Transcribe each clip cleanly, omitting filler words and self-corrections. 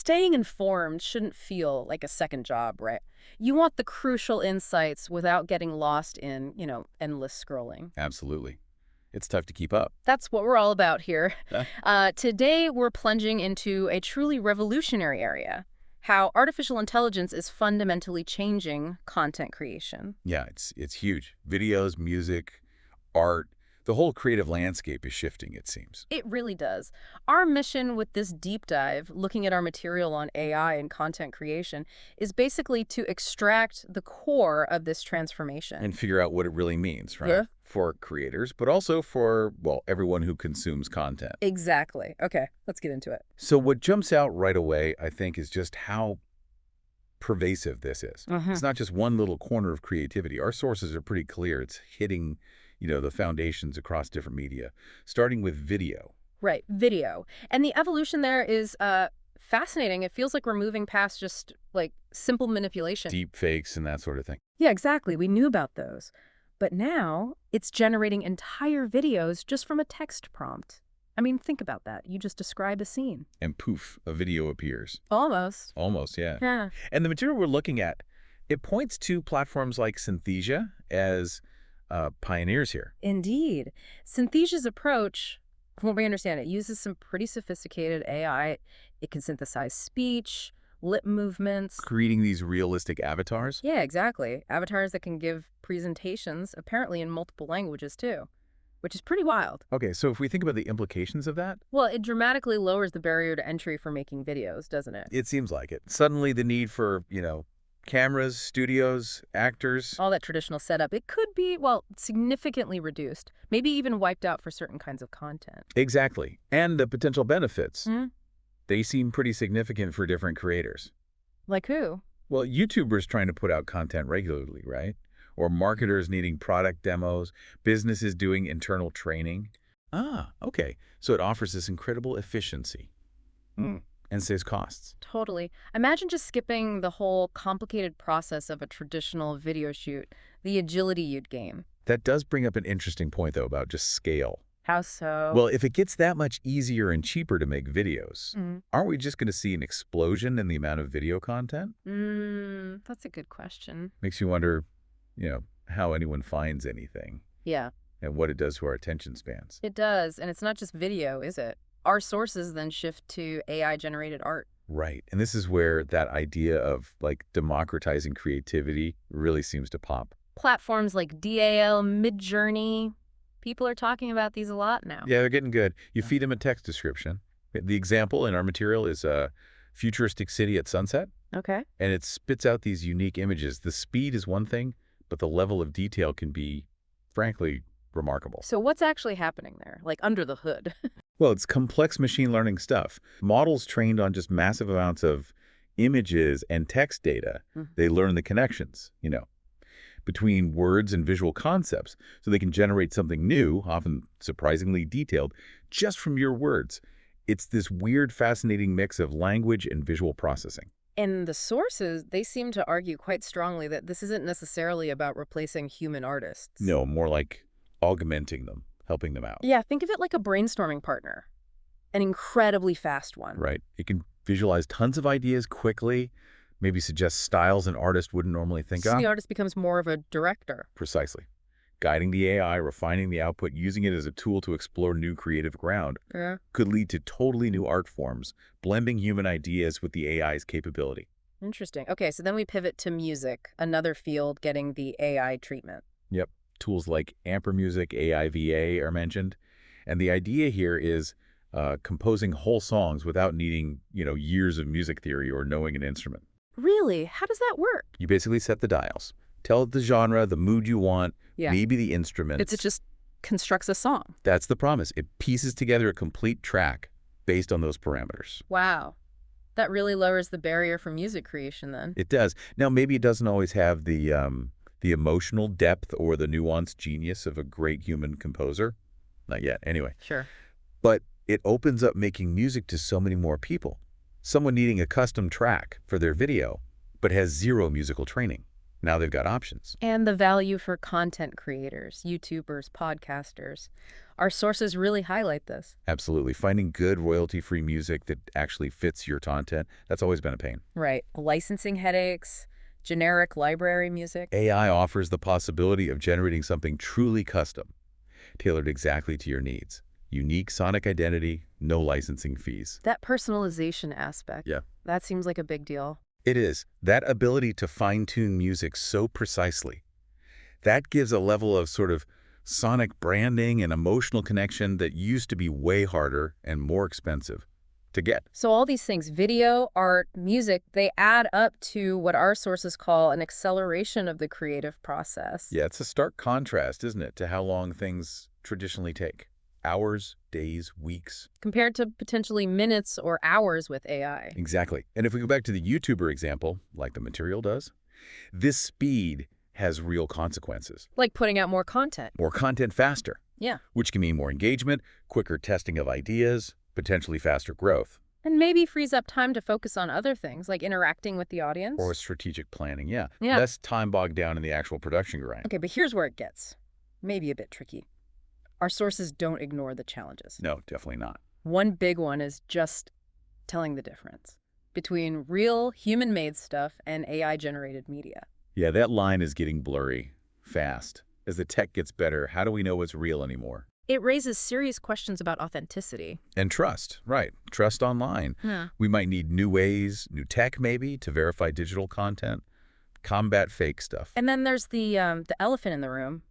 staying informed shouldn't feel like a second job, right? You want the crucial insights without getting lost in, endless scrolling. Absolutely. It's tough to keep up. That's what we're all about here. Huh? Today, we're plunging into a truly revolutionary area, how artificial intelligence is fundamentally changing content creation. Yeah, it's huge. Videos, music, art, the whole creative landscape is shifting, it seems. It really does. Our mission with this deep dive, looking at our material on AI and content creation, is basically to extract the core of this transformation. And figure out what it really means, right? Yeah. For creators, but also for, well, everyone who consumes content. Exactly. Okay, let's get into it. So what jumps out right away, I think, is just how pervasive this is. It's not just one little corner of creativity. Our sources are pretty clear. It's hitting, the foundations across different media, starting with video. Right, video. And the evolution there is fascinating. It feels like we're moving past just, like, simple manipulation. Deep fakes and that sort of thing. Yeah, exactly. We knew about those. But now, it's generating entire videos just from a text prompt. I mean, think about that. You just describe a scene. And poof, a video appears. Almost. Almost, yeah. Yeah. And the material we're looking at, it points to platforms like Synthesia as pioneers here. Indeed. Synthesia's approach, from what we understand, it uses some pretty sophisticated AI. It can synthesize speech, lip movements. Creating these realistic avatars. Yeah, exactly. Avatars that can give presentations, apparently in multiple languages, too, which is pretty wild. Okay, so if we think about the implications of that, Well, it dramatically lowers the barrier to entry for making videos, doesn't it? it seems like it. Suddenly the need for, cameras, studios, actors. All that traditional setup, it could be, well, significantantly reduced, maybe even wiped out for certain kinds of content. Exactly. And the potential benefits. Hmm? They seem pretty significant for different creators. Like who? Well, YouTubers trying to put out content regularly, right? Or marketers needing product demos, businesses doing internal training. Ah, okay. So it offers this incredible efficiency and saves costs. Totally. Imagine just skipping the whole complicated process of a traditional video shoot, the agility you'd gain. That does bring up an interesting point, though, about just scale. How so? Well, if it gets that much easier and cheaper to make videos, Mm. aren't we just going to see an explosion in the amount of video content? That's a good question. Makes you wonder, how anyone finds anything Yeah, and what it does to our attention spans. it does. And it's not just video, is it? Our sources then shift to AI-generated art. Right. And this is where that idea of, democratizing creativity really seems to pop. Platforms like DAL, Midjourney, people are talking about these a lot now. Yeah, they're getting good. You feed them a text description. The example in our material is a futuristic city at sunset, Okay. and it spits out these unique images. The speed is one thing, but the level of detail can be, frankly, remarkable. So what's actually happening there, like under the hood? Well, it's complex machine learning stuff. Models trained on just massive amounts of images and text data. Mhm. They learn the connections, between words and visual concepts, so they can generate something new, often surprisingly detailed, just from your words. It's this weird, fascinating mix of language and visual processing. And the sources, they seem to argue quite strongly that this isn't necessarily about replacing human artists. No, more like augmenting them, helping them out. Yeah, think of it like a brainstorming partner. An incredibly fast one. Right. It can visualize tons of ideas quickly, maybe suggest styles an artist wouldn't normally think So of. the artist becomes more of a director. Precisely. Guiding the AI, refining the output, using it as a tool to explore new creative ground Yeah. could lead to totally new art forms, blending human ideas with the AI's capability. Interesting. Okay, so then we pivot to music, another field getting the AI treatment. Yep. Tools like Amper Music, AIVA are mentioned. And the idea here is composing whole songs without needing, years of music theory or knowing an instrument. Really? How does that work? You basically set the dials. Tell it the genre, the mood you want, Yeah. maybe the instruments. It just constructs a song. That's the promise. It pieces together a complete track based on those parameters. Wow. That really lowers the barrier for music creation then. It does. Now, maybe it doesn't always have the emotional depth or the nuanced genius of a great human composer. Not yet, anyway. Sure. But it opens up making music to so many more people. Someone needing a custom track for their video, but has zero musical training. Now they've got options. And the value for content creators, YouTubers, podcasters. Our sources really highlight this. Absolutely. Finding good royalty-free music that actually fits your content, that's always been a pain. Right. Licensing headaches, generic library music. AI offers the possibility of generating something truly custom, tailored exactly to your needs. Unique sonic identity, no licensing fees. That personalization aspect. Yeah. That seems like a big deal. It is. That ability to fine-tune music so precisely, that gives a level of sort of sonic branding and emotional connection that used to be way harder and more expensive to get. So all these things, video, art, music, they add up to what our sources call an acceleration of the creative process. Yeah, it's a stark contrast, isn't it, to how long things traditionally take. Hours, days, weeks. Compared to potentially minutes or hours with AI. Exactly. And if we go back to the YouTuber example, like the material does, this speed has real consequences. Like putting out more content. More content faster. Yeah. Which can mean more engagement, quicker testing of ideas, potentially faster growth. And maybe frees up time to focus on other things, like interacting with the audience. Or strategic planning, yeah. Yeah. Less time bogged down in the actual production grind. Okay, but here's where it gets maybe a bit tricky. Our sources don't ignore the challenges. No, definitely not. One big one is just telling the difference between real human-made stuff and AI-generated media. Yeah, that line is getting blurry fast. As the tech gets better, how do we know what's real anymore? It raises serious questions about authenticity. And trust, right. Trust online. Yeah. We might need new ways, new tech maybe, to verify digital content, combat fake stuff. And then there's the elephant in the room,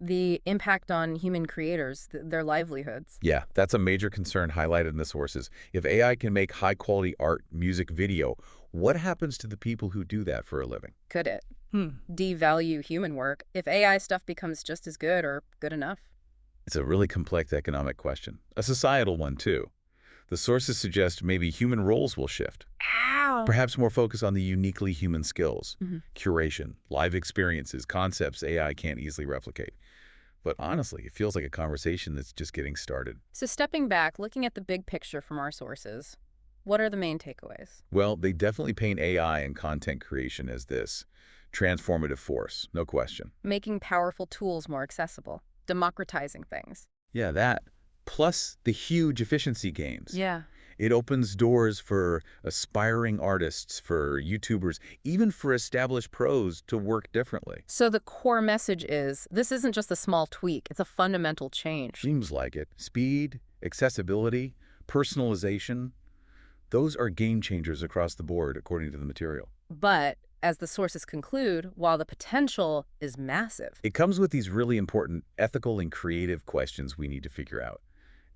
the impact on human creators, their livelihoods. Yeah, that's a major concern highlighted in the sources. If AI can make high-quality art, music, video, what happens to the people who do that for a living? Could it devalue human work if AI stuff becomes just as good or good enough? It's a really complex economic question, a societal one too. The sources suggest maybe human roles will shift. Ow! Perhaps more focus on the uniquely human skills, curation, live experiences, concepts AI can't easily replicate. But honestly, it feels like a conversation that's just getting started. So stepping back, looking at the big picture from our sources, what are the main takeaways? Well, they definitely paint AI and content creation as this transformative force, no question. Making powerful tools more accessible, democratizing things. Yeah, that. Plus the huge efficiency gains. Yeah. It opens doors for aspiring artists, for YouTubers, even for established pros to work differently. So the core message is, this isn't just a small tweak, it's a fundamental change. Seems like it. Speed, accessibility, personalization, those are game changers across the board, according to the material. But, as the sources conclude, while the potential is massive, It comes with these really important ethical and creative questions we need to figure out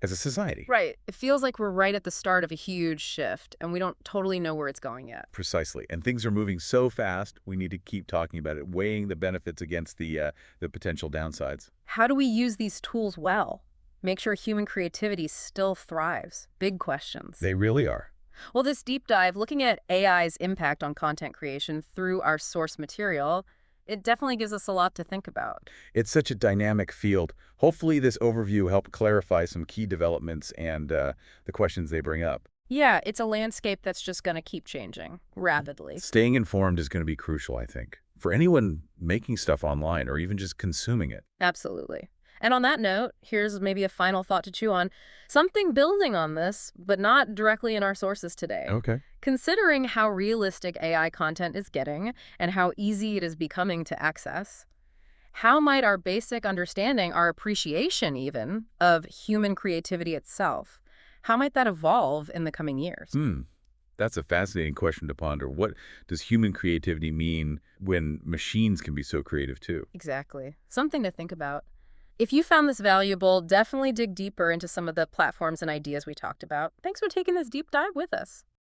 as a society. right, it feels like we're right at the start of a huge shift, and we don't totally know where it's going yet. Precisely. And things are moving so fast, we need to keep talking about it, weighing the benefits against the potential downsides. How do we use these tools well? Make sure human creativity still thrives? Big questions. They really are. Well, this deep dive, looking at AI's impact on content creation through our source material, it definitely gives us a lot to think about. It's such a dynamic field. Hopefully this overview helped clarify some key developments and the questions they bring up. Yeah, it's a landscape that's just going to keep changing rapidly. Staying informed is going to be crucial, I think, for anyone making stuff online or even just consuming it. Absolutely. And on that note, here's maybe a final thought to chew on. Something building on this, but not directly in our sources today. Okay. Considering how realistic AI content is getting and how easy it is becoming to access, how might our basic understanding, our appreciation even, of human creativity itself, how might that evolve in the coming years? That's a fascinating question to ponder. What does human creativity mean when machines can be so creative too? Exactly. Something to think about. If you found this valuable, definitely dig deeper into some of the platforms and ideas we talked about. Thanks for taking this deep dive with us.